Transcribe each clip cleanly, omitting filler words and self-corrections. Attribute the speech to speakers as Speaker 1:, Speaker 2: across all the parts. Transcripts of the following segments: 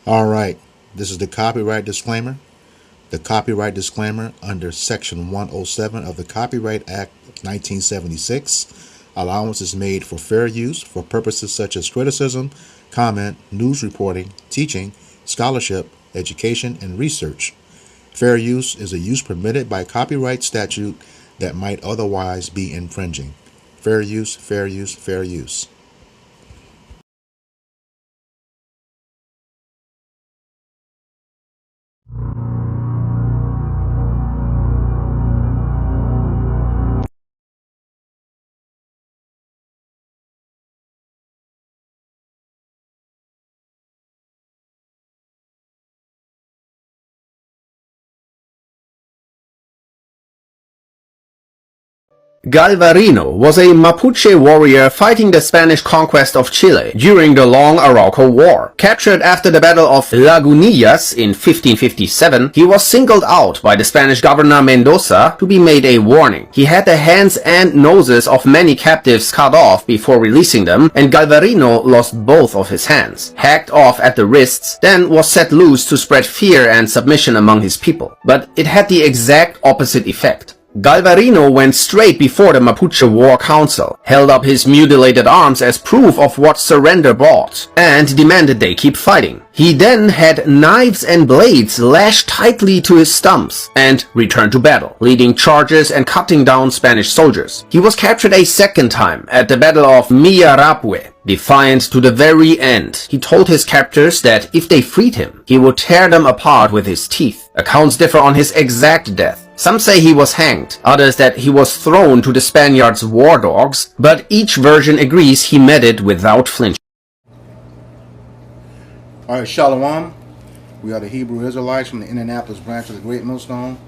Speaker 1: All right, this is the copyright disclaimer. The copyright disclaimer under Section 107 of the Copyright Act of 1976. Allowance is made for fair use for purposes such as criticism, comment, news reporting, teaching, scholarship, education, and research. Fair use is a use permitted by copyright statute that might otherwise be infringing. Fair use, fair use, fair use.
Speaker 2: Galvarino was a Mapuche warrior fighting the Spanish conquest of Chile during the Long Arauco War. Captured after the Battle of Lagunillas in 1557, he was singled out by the Spanish governor Mendoza to be made a warning. He had the hands and noses of many captives cut off before releasing them, and Galvarino lost both of his hands, hacked off at the wrists, then was set loose to spread fear and submission among his people. But it had the exact opposite effect. Galvarino went straight before the Mapuche War Council, held up his mutilated arms as proof of what surrender brought, and demanded they keep fighting. He then had knives and blades lashed tightly to his stumps and returned to battle, leading charges and cutting down Spanish soldiers. He was captured a second time at the Battle of Millarapue. Defiant to the very end, he told his captors that if they freed him, he would tear them apart with his teeth. Accounts differ on his exact death. Some say he was hanged, others that he was thrown to the Spaniards' war dogs, but each version agrees he met it without flinching.
Speaker 3: All right, Shalom. We are the Hebrew Israelites from the Indianapolis branch of the Great Millstone,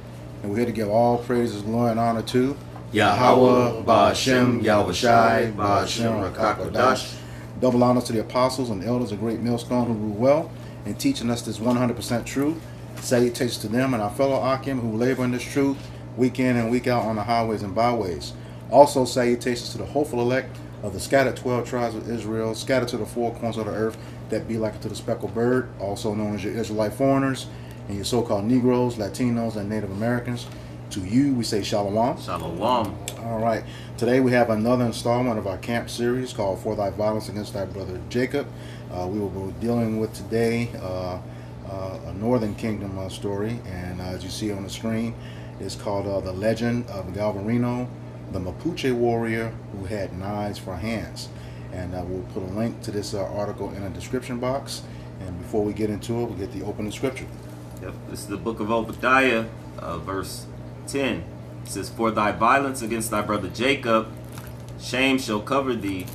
Speaker 3: and we're here to give all praises, glory, and honor to
Speaker 4: Yahweh, Ba'ashem, Yahushai, Ba'ashem, Rakakodash.
Speaker 3: Double honors to the apostles and elders of Great Millstone who rule well and teaching us this 100% truth. Salutations to them and our fellow Akim who labor in this truth week in and week out on the highways and byways. Also salutations to the hopeful elect of the scattered 12 tribes of Israel, scattered to the four corners of the earth, that be like unto the speckled bird, also known as your Israelite foreigners, and your so-called Negroes, Latinos, and Native Americans. To you, we say Shalom.
Speaker 4: Shalom.
Speaker 3: All right. Today we have another installment of our camp series called For Thy Violence Against Thy Brother Jacob. We will be dealing with today a Northern Kingdom story, and as you see on the screen, it's called The Legend of Galvarino, the Mapuche warrior who had knives for hands. And we'll put a link to this article in the description box. And before we get into it, we'll get the opening scripture.
Speaker 4: Yep, this is the book of Obadiah, verse 10. It says, For thy violence against thy brother Jacob, shame shall cover thee,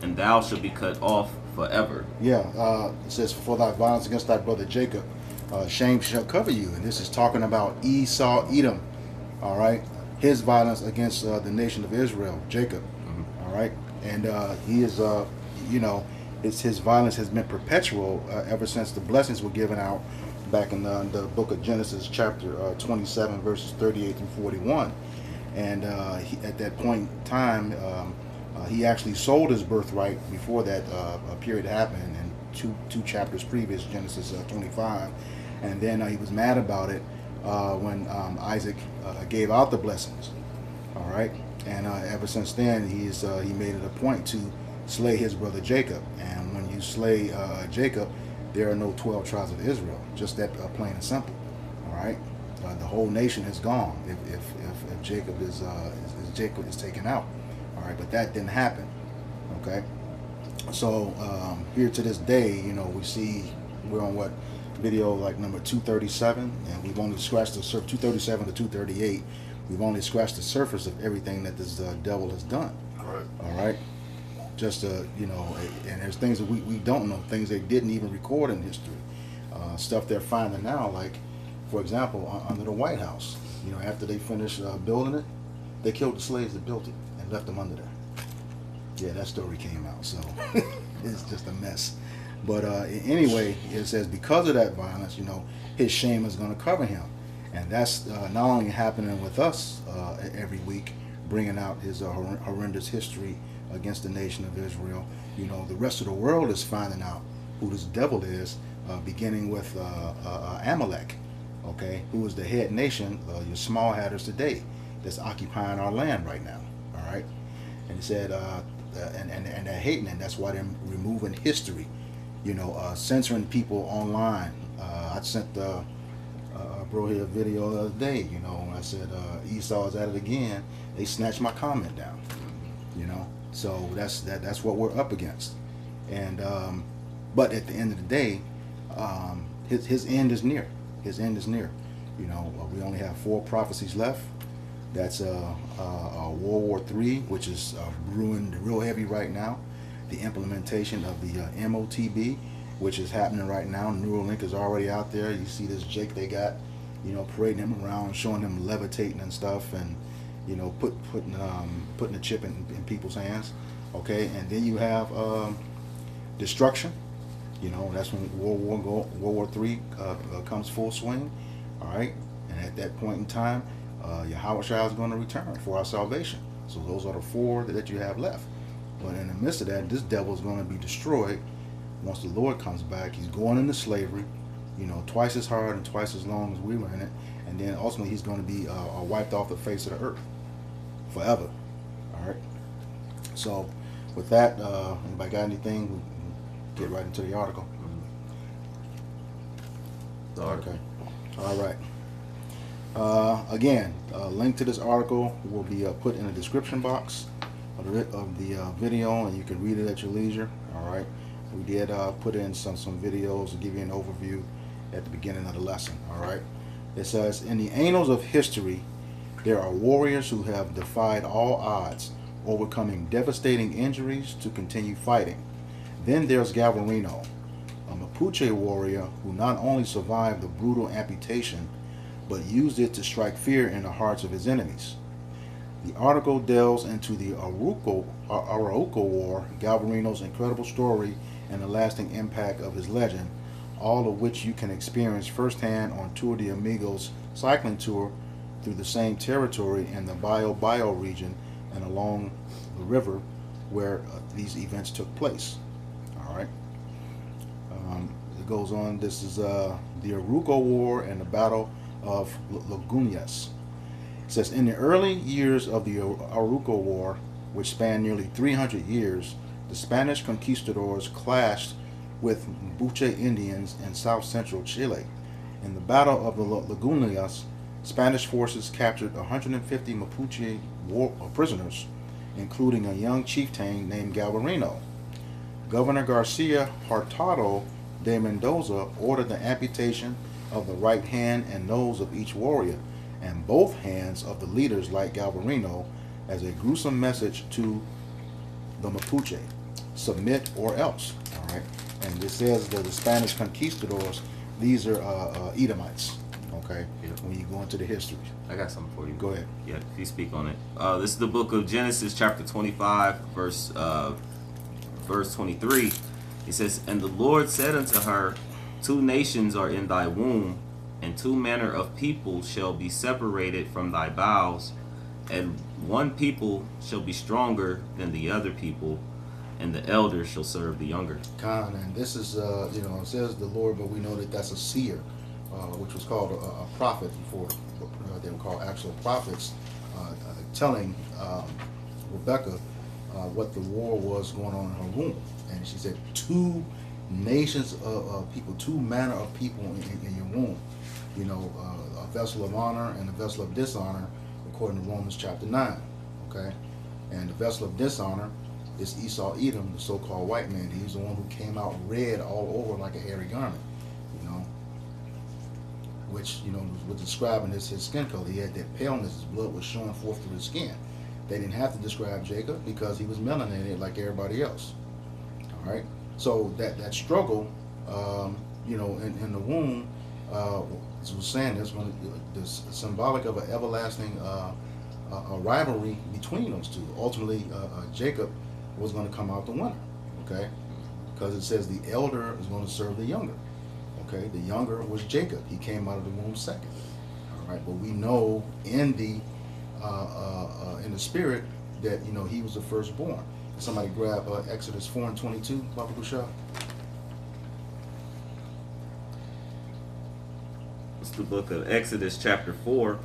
Speaker 4: and thou shalt be cut off forever.
Speaker 3: Yeah, it says, For thy violence against thy brother Jacob, shame shall cover you. And this is talking about Esau, Edom, all right? His violence against the nation of Israel, Jacob, all right? And he is, his violence has been perpetual ever since the blessings were given out back in the book of Genesis, chapter 27, verses 38 through 41. And at that point in time, he actually sold his birthright before that period happened, in two chapters previous, Genesis 25. And then he was mad about it when Isaac gave out the blessings. All right. And ever since then, he made it a point to slay his brother Jacob. And when you slay Jacob, there are no 12 tribes of Israel. Just that plain and simple. All right, the whole nation is gone if Jacob is taken out. All right, but that didn't happen. Okay, so here to this day, we see we're on what video like number 237, and we've only scratched the surface. 237 to 238. We've only scratched the surface of everything that this devil has done. All right. Just and there's things that we don't know, things they didn't even record in history, stuff they're finding now. Like, for example, under the White House, after they finished building it, they killed the slaves that built it and left them under there. Yeah, that story came out, so it's just a mess. But anyway, it says because of that violence, his shame is going to cover him. And that's not only happening with us every week, bringing out his horrendous history against the nation of Israel. The rest of the world is finding out who this devil is beginning with Amalek, okay, who is the head nation, your small hatters today, that's occupying our land right now. All right, and he said, and they're hating, and that's why they're removing history, censoring people online. I sent bro here a video the other day, when I said Esau is at it again. They snatched my comment down, so that's what we're up against. And but at the end of the day, his end is near. His end is near. We only have 4 prophecies left. That's World War III, which is brewing real heavy right now. The implementation of the MOTB, which is happening right now. Neuralink is already out there. You see this Jake they got, parading him around, showing him levitating and stuff, and putting a chip in people's hands. Okay, and then you have destruction. That's when World War III comes full swing. All right, and at that point in time, Yahweh Shai is going to return for our salvation. So those are the 4 that you have left. But in the midst of that, this devil is going to be destroyed once the Lord comes back. He's going into slavery, twice as hard and twice as long as we were in it, and then ultimately he's going to be wiped off the face of the earth forever. All right. So with that, anybody got anything? We get right into the article. Okay. All right. Again, link to this article will be put in the description box of the video, and you can read it at your leisure. All right. We did put in some videos to give you an overview at the beginning of the lesson. All right. It says, in the annals of history, there are warriors who have defied all odds, overcoming devastating injuries to continue fighting. Then there's Galvarino, a Mapuche warrior who not only survived the brutal amputation, but used it to strike fear in the hearts of his enemies. The article delves into the Arauco War, Galvarino's incredible story, and the lasting impact of his legend, all of which you can experience firsthand on Tour de Amigos cycling tour through the same territory in the Bio region and along the river where these events took place. All right. It goes on. This is the Arauco War and the Battle of Lagunas. It says, in the early years of the Arauco War, which spanned nearly 300 years, the Spanish conquistadors clashed with Mapuche Indians in south-central Chile. In the Battle of the Lagunas, Spanish forces captured 150 Mapuche prisoners, including a young chieftain named Galvarino. Governor Garcia Hurtado de Mendoza ordered the amputation of the right hand and nose of each warrior, and both hands of the leaders like Galvarino, as a gruesome message to the Mapuche: submit or else. All right, and this says that the Spanish conquistadors, these are Edomites. Okay, when you go into the history.
Speaker 4: I got something for you.
Speaker 3: Go ahead.
Speaker 4: Yeah, if you speak on it. This is the book of Genesis, chapter 25, verse 23. It says, and the Lord said unto her, 2 nations are in thy womb, and 2 manner of people shall be separated from thy bowels, and one people shall be stronger than the other people, and the elder shall serve the younger.
Speaker 3: And this is, it says the Lord, but we know that that's a seer, which was called a prophet before. They were called actual prophets, telling Rebecca what the war was going on in her womb. And she said, 2 nations of people, 2 manner of people in your womb. A vessel of honor and a vessel of dishonor, according to Romans chapter 9. Okay? And the vessel of dishonor is Esau Edom, the so-called white man. He's the one who came out red all over like a hairy garment, which, was describing his skin color. He had that paleness, his blood was showing forth through his skin. They didn't have to describe Jacob because he was melanated like everybody else. All right? So that struggle, in the womb, as was saying, there's symbolic of an everlasting a rivalry between those 2. Ultimately, Jacob was going to come out the winner, okay? Because it says the elder is going to serve the younger, okay? The younger was Jacob. He came out of the womb second, all right? But we know in the spirit that, he was the firstborn. Somebody grab Exodus 4:22, Baba Bouchard.
Speaker 4: It's the book of Exodus, chapter 4,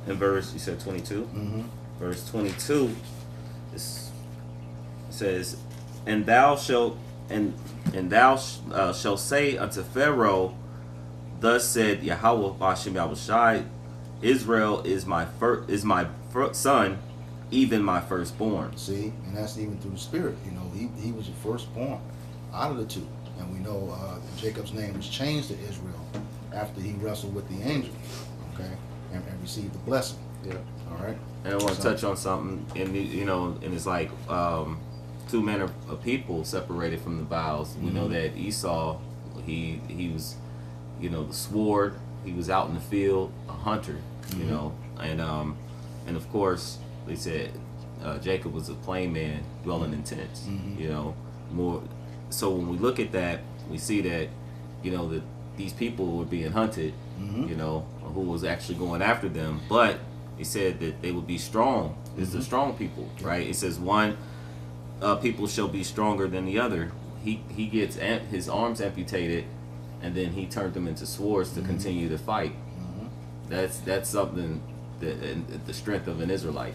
Speaker 4: and verse, you said 22?
Speaker 3: Mm-hmm.
Speaker 4: Verse 22 it says, and thou shalt shalt say unto Pharaoh, thus said Yahweh Bashem Yahushai, Israel is my son, even my firstborn.
Speaker 3: See, and that's even through the Spirit. You know, he was the firstborn out of the two. And we know Jacob's name was changed to Israel after he wrestled with the angel, okay, and received the blessing.
Speaker 4: Yeah.
Speaker 3: All right.
Speaker 4: And I want to touch on something, and and it's like two men of people separated from the boughs. We know that Esau, he was, the sword. He was out in the field, a hunter. And of course they said Jacob was a plain man dwelling in tents. More. So when we look at that, we see that that these people were being hunted. Who was actually going after them, but he said that they would be strong. It's the strong people, right? It says one people shall be stronger than the other. He gets his arms amputated, and then he turned them into swords to continue to fight. That's something that the strength of an Israelite.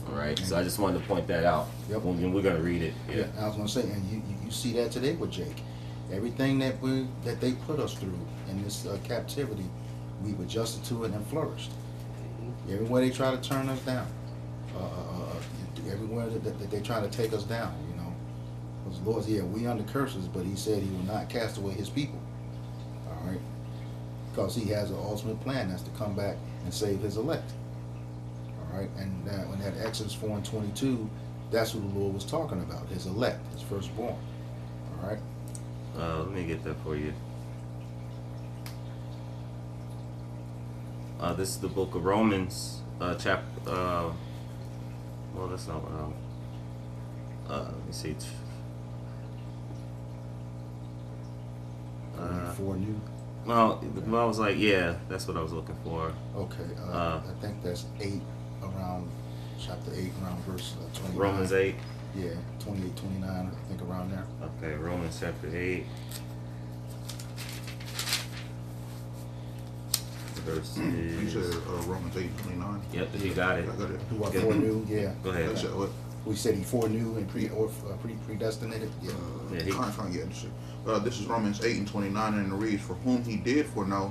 Speaker 4: All right. So I just wanted to point that out.
Speaker 3: Yep.
Speaker 4: When we're gonna read it.
Speaker 3: Yeah. I was gonna say, and you see that today with Jake. Everything that they put us through in this captivity, we've adjusted to it and flourished. Everywhere they try to turn us down, everywhere that they try to take us down, because Lord, we under curses, but He said He will not cast away His people. All right, because He has an ultimate plan, that's to come back and save His elect. All right, and when that Exodus 4:22, that's who the Lord was talking about, His elect, His firstborn. All right.
Speaker 4: Let me get that for you. This is the book of Romans, chapter. Well, that's not what let me see.
Speaker 3: 4 new.
Speaker 4: Well, I was like, yeah, that's what I was looking for.
Speaker 3: Okay. I think that's 8 around chapter 8 around verse 29.
Speaker 4: Romans 8.
Speaker 3: Yeah, 28, 29, I think around there.
Speaker 4: Okay, Romans chapter 8. Verse
Speaker 5: You said Romans 8:29.
Speaker 4: Yep, you got it.
Speaker 5: I got it.
Speaker 3: Who are foreknew? Yeah.
Speaker 4: Go ahead.
Speaker 5: I said what?
Speaker 3: We said He foreknew and predestinated. Yeah.
Speaker 4: Yeah, he-
Speaker 5: Trying to get this is Romans 8:29, and it reads, "For whom He did foreknow,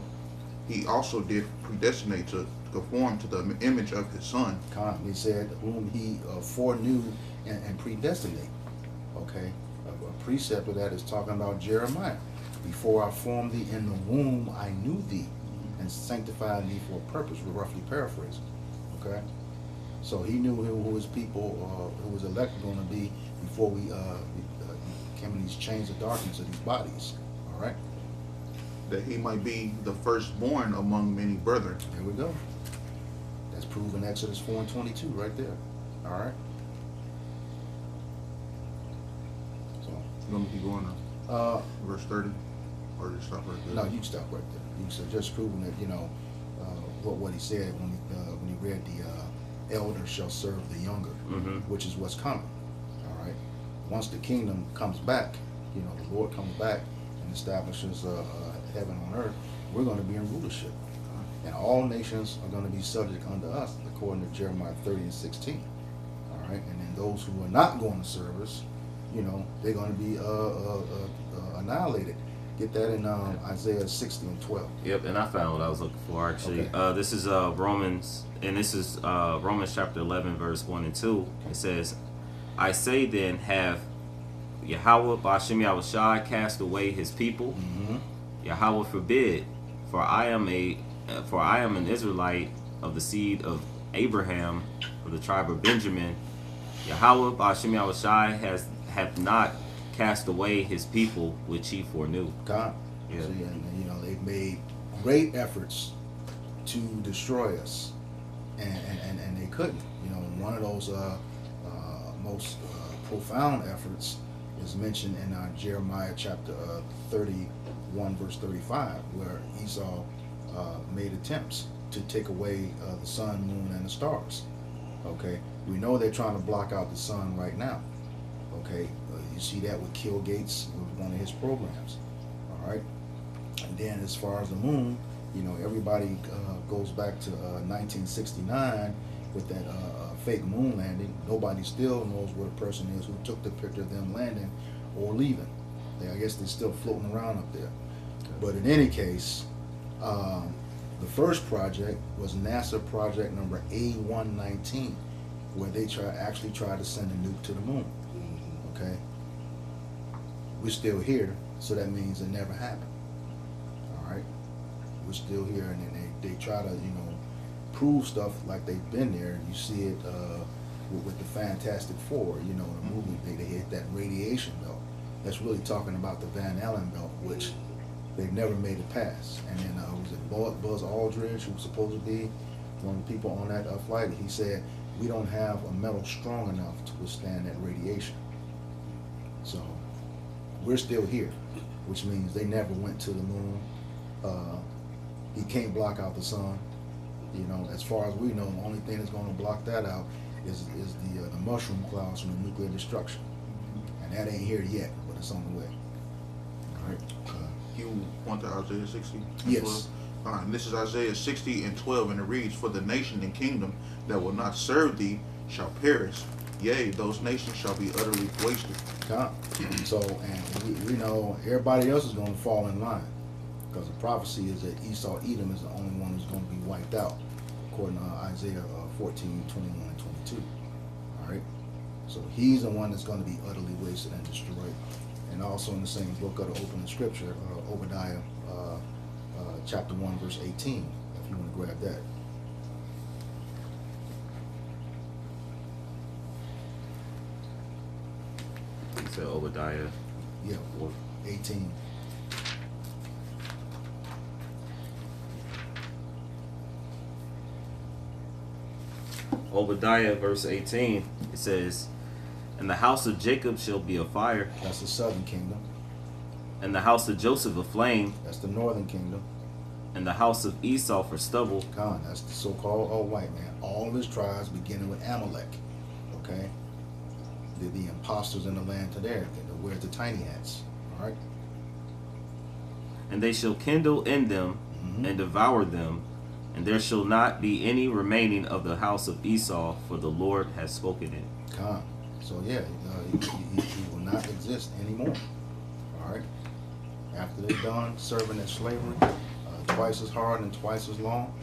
Speaker 5: He also did predestinate to conform to the image of His Son."
Speaker 3: He said whom He foreknew and predestinate. Okay. A precept of that is talking about Jeremiah. Before I formed thee in the womb, I knew thee and sanctified thee for a purpose. We're roughly paraphrasing. Okay. So He knew who His people, who His elect were going to be before we came in these chains of darkness of these bodies. All right.
Speaker 5: That He might be the firstborn among many brethren.
Speaker 3: There we go. That's proven Exodus 4:22 right there. All right. So,
Speaker 5: You want me to keep going to verse 30? Or just stop right there?
Speaker 3: no, you can stop right there. You can just proving that what He said when he read the elder shall serve the younger, which is what's coming. All right. Once the kingdom comes back, the Lord comes back and establishes heaven on earth, we're going to be in rulership. And all nations are going to be subject unto us, according to Jeremiah 30:16. All right. And then those who are not going to serve us, they're going to be annihilated. Get that in Isaiah 60:12.
Speaker 4: Yep, and I found what I was looking for actually.
Speaker 3: Okay.
Speaker 4: This is Romans, and this is Romans chapter 11, verse 1 and 2. It says, "I say then, have Yahweh Bashem Yahushai cast away His people? Yahweh forbid, for I am an Israelite of the seed of Abraham, of the tribe of Benjamin. Yahweh Bashem Yahushai hath not cast away His people which He foreknew."
Speaker 3: God.
Speaker 4: Yeah.
Speaker 3: See, and they've made great efforts to destroy us, and they couldn't. One of those most profound efforts is mentioned in Jeremiah chapter 31, verse 35, where Esau made attempts to take away the sun, moon, and the stars. Okay, we know they're trying to block out the sun right now. Okay, you see that with Kill Gates, with one of his programs. All right, and then as far as the moon, You know, everybody goes back to 1969 with that fake moon landing. Nobody still knows where the person is who took the picture of them landing or leaving. I guess they're still floating around up there. But in any case, the first project was NASA project number A119, where they actually tried to send a nuke to the moon. Okay, we're still here, so that means it never happened. All right, we're still here, and then they try to prove stuff like they've been there. You see it with the Fantastic Four. You know, the movie they hit that radiation belt. That's really talking about the Van Allen belt, which they've never made it past. And then was it Buzz Aldrin, who was supposed to be one of the people on that flight? He said, we don't have a metal strong enough to withstand that radiation. So we're still here, which means they never went to the moon. He can't block out the sun. You know, as far as we know, the only thing that's going to block that out is the mushroom clouds from the nuclear destruction. And that ain't here yet, but it's on the way. All right.
Speaker 5: You want to Isaiah 60? and
Speaker 3: Yes.
Speaker 5: 12? And this is Isaiah 60 and 12, and it reads, For the nation and kingdom that will not serve thee shall perish. Yea, those nations shall be utterly wasted.
Speaker 3: So, and we know everybody else is going to fall in line, because the prophecy is that Esau, Edom is the only one who's going to be wiped out, according to Isaiah 14, 21, and 22. All right? So he's the one that's going to be utterly wasted and destroyed. And also in the same book of the opening scripture, Obadiah chapter 1, verse 18, if you want to grab that.
Speaker 4: You said Obadiah.
Speaker 3: Yeah, 18.
Speaker 4: Obadiah verse 18, it says, And the house of Jacob shall be a fire,
Speaker 3: That's the southern kingdom.
Speaker 4: and the house of Joseph a flame,
Speaker 3: That's the northern kingdom.
Speaker 4: and the house of Esau for stubble.
Speaker 3: Khan, that's the so-called old white man. All of his tribes beginning with Amalek. Okay? The imposters in the land to there. They wear the tiny hats. All right?
Speaker 4: And they shall kindle in them and devour them, and there shall not be any remaining of the house of Esau, for the Lord has spoken it.
Speaker 3: Khan. So yeah, he will not exist anymore. All right? After they're done serving in slavery, twice as hard and twice as long,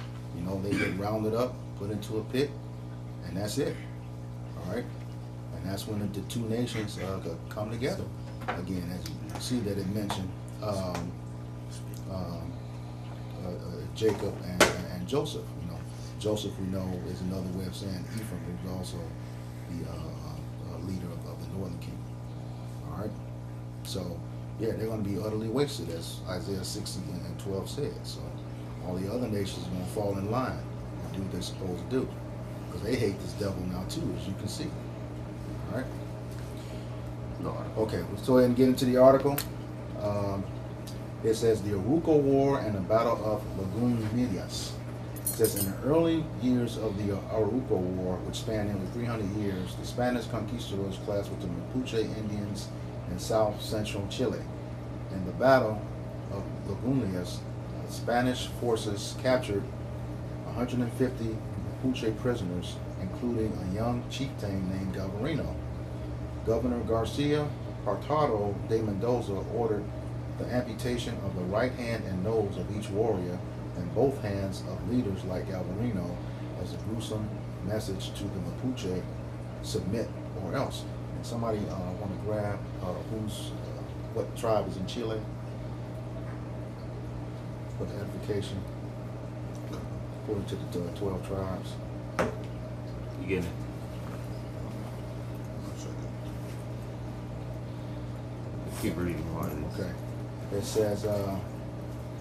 Speaker 3: they get rounded up, put into a pit, and that's it. All right? And that's when the two nations come together. Again, as you see that it mentioned Jacob and Joseph. Joseph, we know, is another way of saying Ephraim, who's also the leader of the northern kingdom. All right? So, yeah, they're going to be utterly wasted, as Isaiah 60 and 12 said. So all the other nations are going to fall in line and do what they're supposed to do, because they hate this devil now too, as you can see. All right? Okay, let's go ahead and get into the article. It says the Arauco War and the Battle of Lagunillas. It says in the early years of the Arauco War, which spanned nearly 300 years, the Spanish conquistadors clashed with the Mapuche Indians in south central Chile. In the Battle of Lagunillas, the Spanish forces captured 150 Mapuche prisoners, including a young chieftain named Galvarino. Governor Garcia Hurtado de Mendoza ordered the amputation of the right hand and nose of each warrior and both hands of leaders like Galvarino as a gruesome message to the Mapuche: submit or else. And somebody want to grab what tribe is in Chile? For the edification, according to the 12 tribes.
Speaker 4: You getting it? Keep reading while it is.
Speaker 3: Okay. It says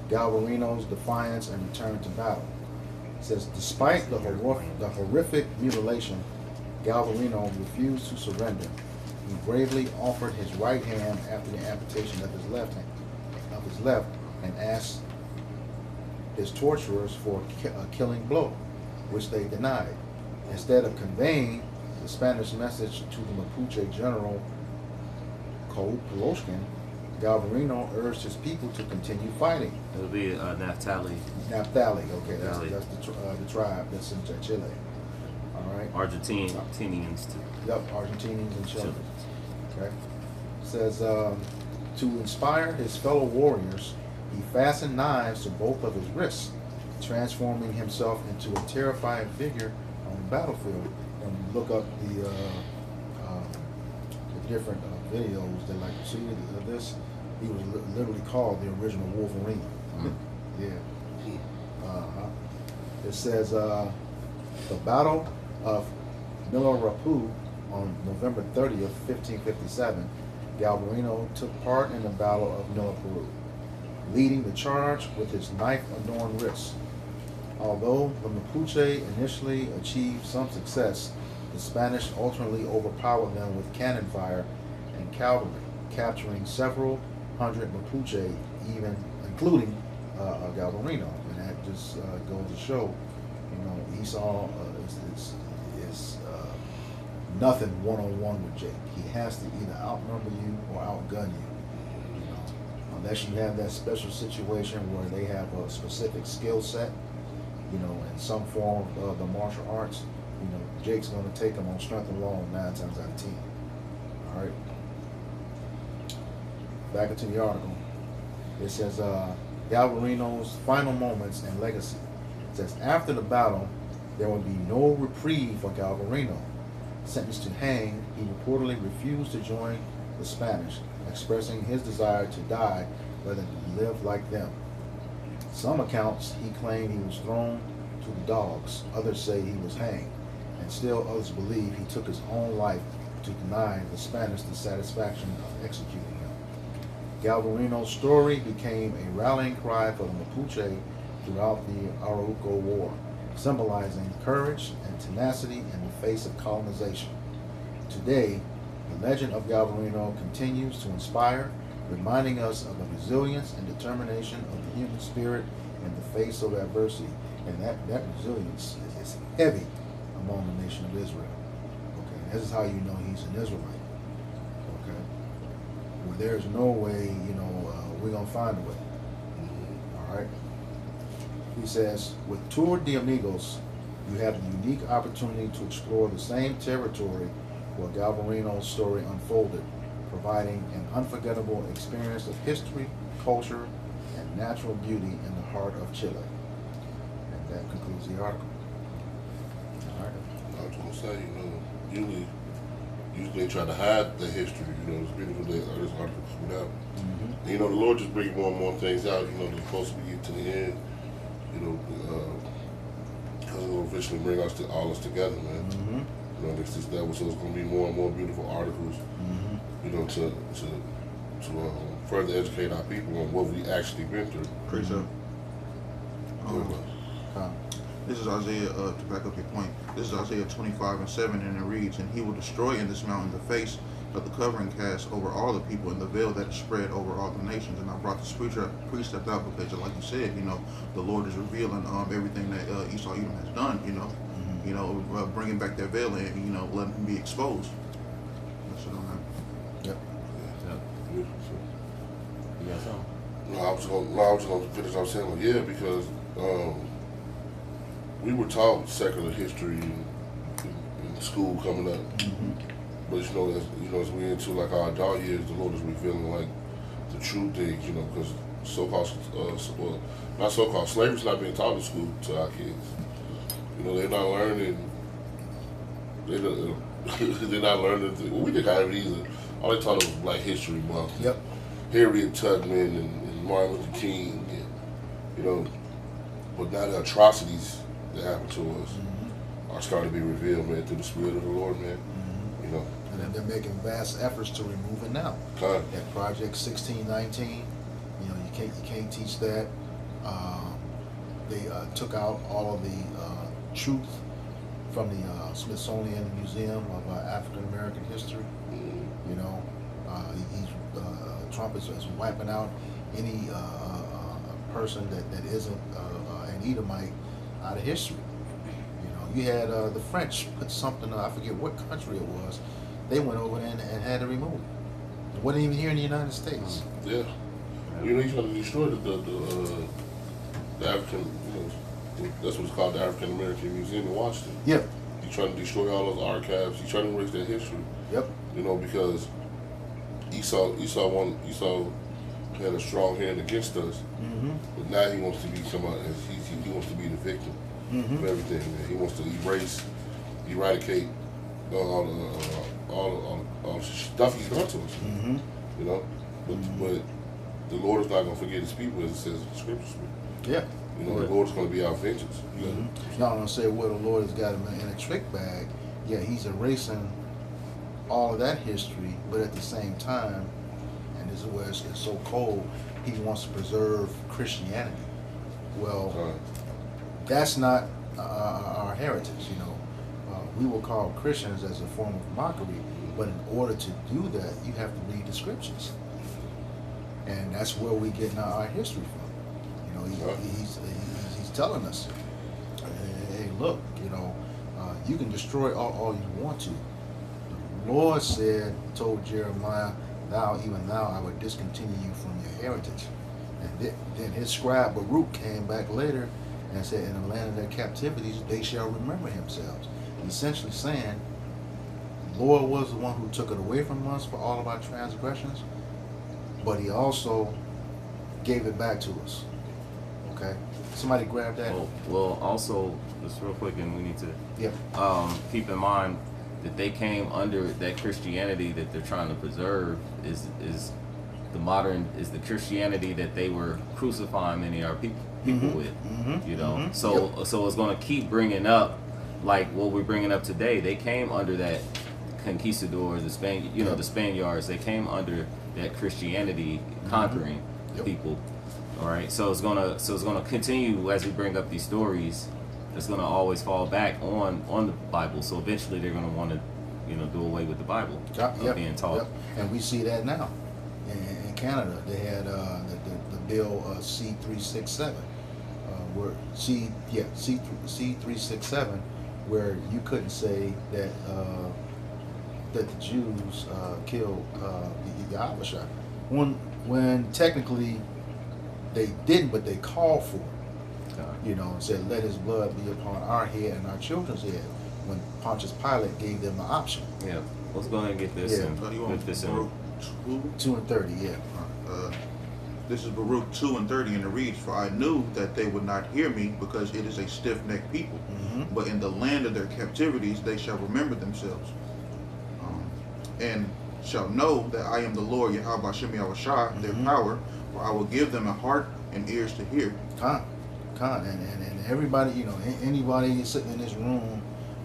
Speaker 3: Galvarino's defiance and return to battle. It says despite the horrific mutilation, Galvarino refused to surrender. He bravely offered his right hand after the amputation of his left and asked his torturers for a killing blow, which they denied. Instead of conveying the Spanish message to the Mapuche general Poloshkin, Galvarino urged his people to continue fighting.
Speaker 4: It'll be Naphtali,
Speaker 3: Naphtali, okay,
Speaker 4: Naphtali.
Speaker 3: that's the tribe that's in Chile. All right.
Speaker 4: Argentinians too.
Speaker 3: Yep, Argentinians and Chile.
Speaker 4: Chile.
Speaker 3: Okay. Says to inspire his fellow warriors, he fastened knives to both of his wrists, transforming himself into a terrifying figure on the battlefield. And look up the different videos that like to see this. He was literally called the original Wolverine. Yeah. It says the Battle of Milarapu on November 30th, 1557, Galvarino took part in the Battle of Milarapu, leading the charge with his knife-adorned wrists. Although the Mapuche initially achieved some success, the Spanish ultimately overpowered them with cannon fire and cavalry, capturing several hundred Mapuche, including Galvarino. And that just goes to show, Esau is nothing one-on-one with Jake. He has to either outnumber you or outgun you. Unless you have that special situation where they have a specific skill set, in some form of the martial arts, Jake's going to take him on strength alone 9 times out of 10. All right. Back into the article. It says Galvarino's final moments and legacy. It says after the battle, there would be no reprieve for Galvarino. Sentenced to hang, he reportedly refused to join the Spanish, expressing his desire to die rather than live like them. Some accounts he claimed he was thrown to the dogs. Others say he was hanged, and still others believe he took his own life to deny the Spanish the satisfaction of executing him. Galvarino's story became a rallying cry for the Mapuche throughout the Arauco War, symbolizing courage and tenacity in the face of colonization. Today, the legend of Galvarino continues to inspire, reminding us of the resilience and determination of the human spirit in the face of adversity. And that resilience is heavy among the nation of Israel. Okay, this is how you know he's an Israelite. Okay, well, there's no way, we're gonna find a way. All right. He says, with Tour de Amigos, you have the unique opportunity to explore the same territory where Galvarino's story unfolded, providing an unforgettable experience of history, culture, and natural beauty in the heart of Chile. And that concludes the article. All right.
Speaker 6: I was going to say, usually they try to hide the history. It's beautiful that this article coming out.
Speaker 3: Mm-hmm.
Speaker 6: And, the Lord just brings more and more things out. The closer we get to the end, because it will eventually bring all us together, man.
Speaker 3: Mm-hmm.
Speaker 6: This that was so it's going to be more and more beautiful articles.
Speaker 3: Mm-hmm.
Speaker 6: To further educate our people on what we actually been through.
Speaker 5: Appreciate
Speaker 3: Come.
Speaker 5: This is Isaiah, to back up your point, this is Isaiah 25:7, and it reads, and he will destroy in this mountain the face of the covering cast over all the people, and the veil that is spread over all the nations. And I brought this precept out because, like you said, the Lord is revealing everything that Esau Edom has done, bringing back that veil and, letting him be exposed. That's what I'm at.
Speaker 3: Yep.
Speaker 4: You got something?
Speaker 6: No, I was just going to finish. I was saying, because we were taught secular history in school coming up.
Speaker 3: Mm-hmm.
Speaker 6: But as we into like our adult years, the Lord is revealing like the true things, because not so-called slavery's not being taught in school to our kids. They're not learning. They're not learning. Well, we didn't have it either. All they taught us was Black History Month.
Speaker 3: Yep.
Speaker 6: Harriet Tubman and Martin Luther King, and, but now the atrocities that happen to us are starting to be revealed, man, through the Spirit of the Lord, man.
Speaker 3: And then they're making vast efforts to remove it now. That Project 1619, you can't teach that. They took out all of the truth from the Smithsonian Museum of African American History. Trump is wiping out any person that isn't an Edomite out of history. You had the French put something, I forget what country it was, they went over there and had it removed. It wasn't even here in the United States.
Speaker 6: Yeah. You know, he's trying to destroy the African, that's what's called the African American Museum in Washington.
Speaker 3: Yep.
Speaker 6: He's trying to destroy all those archives. He's trying to erase that history.
Speaker 3: Yep.
Speaker 6: Because Esau had a strong hand against us, but now he wants to be somebody. He wants to be the victim of everything. Man. He wants to eradicate all the stuff he's done to us. But the Lord is not going to forget His people, as it says in the Scriptures.
Speaker 3: Yeah.
Speaker 6: The Lord is going to be our vengeance.
Speaker 3: Not going to say, well, the Lord has got him in a trick bag. Yeah, He's erasing all of that history, but at the same time, and this is where it's so cold, He wants to preserve Christianity. Well, that's not our heritage. We will call Christians as a form of mockery, but in order to do that, you have to read the Scriptures, and that's where we get our history from. He's telling us, hey, look, you can destroy all you want to. The Lord told Jeremiah, even thou, I would discontinue you from your heritage. And then his scribe Baruch came back later and said, in the land of their captivities, they shall remember themselves. Essentially saying, the Lord was the one who took it away from us for all of our transgressions, but He also gave it back to us. Okay? Somebody grab that.
Speaker 4: Well, also, just real quick, and we need to keep in mind that they came under that Christianity that they're trying to preserve is the Christianity that they were crucifying many of our people with. So it's going to keep bringing up like what we're bringing up today. They came under that conquistadors, the Spaniards. They came under that Christianity conquering people. All right, so it's gonna continue as we bring up these stories. It's gonna always fall back on the Bible. So eventually they're gonna want to, do away with the Bible being taught.
Speaker 3: Yep. And we see that now in Canada. They had the bill C-367, where C-367, where you couldn't say that the Jews killed Yahushua when technically they didn't, but they called for it. And said, let His blood be upon our head and our children's head, when Pontius Pilate gave them the option.
Speaker 4: Yeah. Let's go ahead and get this in.
Speaker 5: Get this in.
Speaker 3: 2 and 30, yeah.
Speaker 5: This is Baruch 2 and 30, and it reads, For I knew that they would not hear me, because it is a stiff-necked people. But in the land of their captivities they shall remember themselves, and shall know that I am the Lord, Yahweh Hashem Yahushua, their power, for I will give them a heart and ears to hear. And everybody, anybody sitting in this room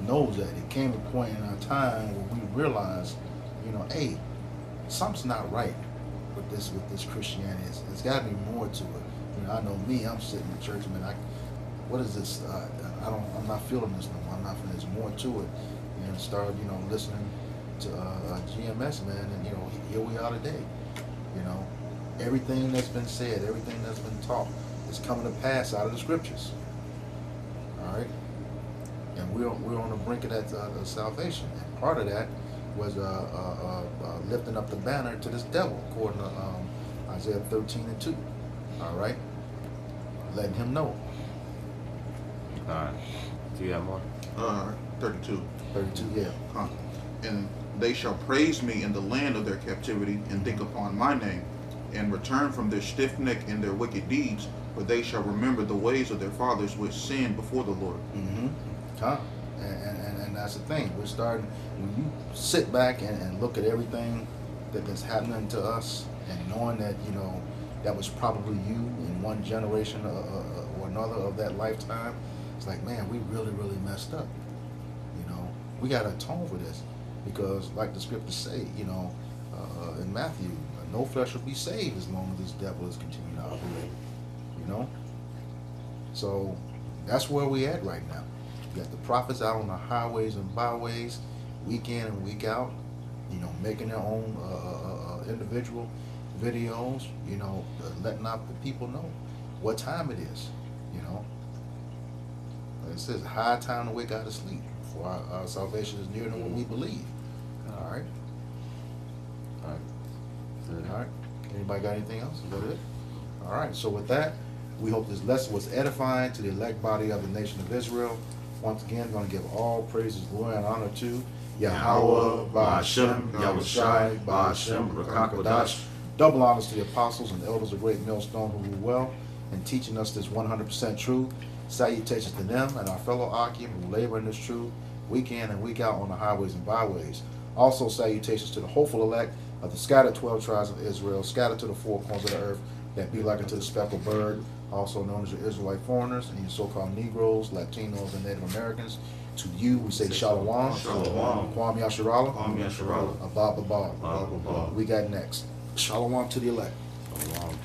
Speaker 5: knows that. It came a point in our time where we realized, hey, something's not right with this Christianity. It's got to be more to it. I know me. I'm sitting in church. What is this? I'm not feeling this no more. I'm not feeling. There's more to it. And started, listening to GMS, man, and here we are today. Everything that's been said, everything that's been taught, is coming to pass out of the Scriptures. All right, and we're on the brink of that salvation, and part of that was lifting up the banner to this devil, according to Isaiah 13 and 2. All right, letting him know.
Speaker 4: All right. Do you have more?
Speaker 5: 32.
Speaker 3: 32, yeah.
Speaker 5: And they shall praise me in the land of their captivity, and think upon my name, and return from their stiff neck and their wicked deeds, for they shall remember the ways of their fathers which sinned before the Lord.
Speaker 3: And that's the thing. We're starting, when you sit back and look at everything that's happening to us, and knowing that, that was probably you in one generation or another of that lifetime, it's like, man, we really, really messed up. We got to atone for this, because like the scriptures say, in Matthew, no flesh will be saved as long as this devil is continuing to operate. So that's where we at right now. You got the prophets out on the highways and byways, week in and week out, making their own individual videos, letting out the people know what time it is. It says, high time to wake out of sleep, for our salvation is nearer than what we believe. All right.
Speaker 4: All right.
Speaker 3: All right. Anybody Anybody got anything else? Is that it? All right. So with that, we hope this lesson was edifying to the elect body of the nation of Israel. Once again, going to give all praises, glory, and honor to Yahweh, Ba'ashem, Yahushai, Ba'ashem, Rakakadash. Double honors to the apostles and elders of Great Millstone who rule well in teaching us this 100% truth. Salutations to them and our fellow Akim who labor in this truth week in and week out on the highways and byways. Also salutations to the hopeful elect of the scattered 12 tribes of Israel, scattered to the four corners of the earth, that be like unto the speckled bird, also known as your Israelite foreigners and your so-called Negroes, Latinos, and Native Americans. To you, we say Shalom,
Speaker 4: Shalom.
Speaker 3: Kwam Yasharala,
Speaker 4: Kwam Yasharala.
Speaker 3: Abba Baba.
Speaker 4: Abba Baba.
Speaker 3: We got next. Shalom to the elect.
Speaker 4: Shalom.